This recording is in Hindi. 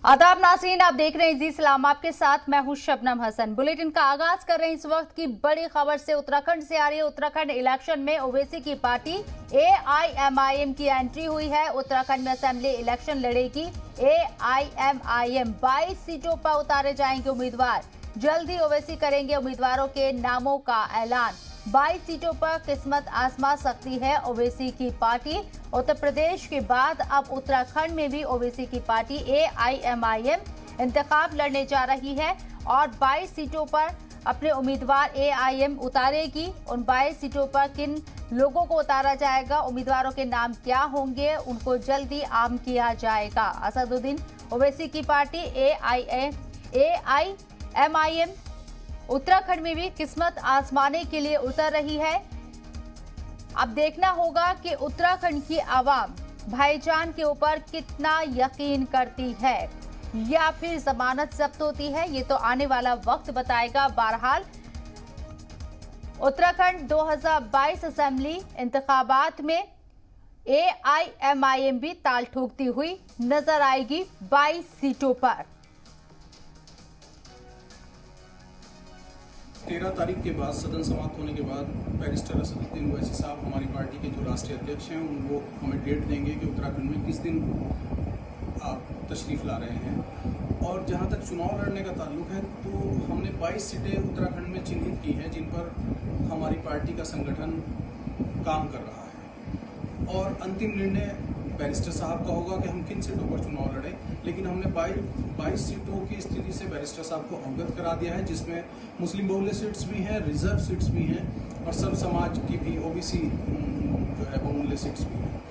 आदाब नाज़रीन, आप देख रहे हैं जी सलाम, आपके साथ मैं हूं शबनम हसन। बुलेटिन का आगाज कर रहे हैं इस वक्त की बड़ी खबर से। उत्तराखंड से आ रही है। उत्तराखंड इलेक्शन में ओवैसी की पार्टी AIMIM की एंट्री हुई है। उत्तराखंड में असेंबली इलेक्शन लड़ेगी AIMIM। 22 सीटों पर उतारे जाएंगे उम्मीदवार। जल्द ही ओवैसी करेंगे उम्मीदवारों के नामों का ऐलान। 22 सीटों पर किस्मत आजमा सकती है ओवैसी की पार्टी। उत्तर प्रदेश के बाद अब उत्तराखंड में भी ओवैसी की पार्टी AIMIM इंतखाब लड़ने जा रही है और 22 सीटों पर अपने उम्मीदवार AIM उतारेगी। उन 22 सीटों पर किन लोगों को उतारा जाएगा, उम्मीदवारों के नाम क्या होंगे, उनको जल्दी आम किया जाएगा। असदुद्दीन ओवैसी की पार्टी AIMIM उत्तराखंड में भी किस्मत आजमाने के लिए उतर रही है। अब देखना होगा कि उत्तराखंड की आवाम भाईजान के ऊपर कितना यकीन करती है या फिर जमानत जब्त होती है, ये तो आने वाला वक्त बताएगा। बहरहाल उत्तराखंड 2022 असेंबली इंतखाबात में AIMIM भी ताल ठोकती हुई नजर आएगी 22 सीटों पर। 13 तारीख के बाद सदन समाप्त होने के बाद बैरिस्टर असदुद्दीन ओवैसी साहब हमारी पार्टी के जो राष्ट्रीय अध्यक्ष हैं वो हमें डेट देंगे कि उत्तराखंड में किस दिन आप तशरीफ़ ला रहे हैं। और जहां तक चुनाव लड़ने का ताल्लुक है तो हमने 22 सीटें उत्तराखंड में चिन्हित की हैं जिन पर हमारी पार्टी का संगठन काम कर रहा है और अंतिम निर्णय बैरिस्टर साहब का होगा कि हम किन सीटों पर चुनाव लड़ें। लेकिन हमने 22 सीटों की स्थिति से बैरिस्टर साहब को अवगत करा दिया है, जिसमें मुस्लिम बहुल्य सीट्स भी हैं, रिजर्व सीट्स भी हैं और सब समाज की भी OBC जो है बहुमूल्य सीट्स भी हैं।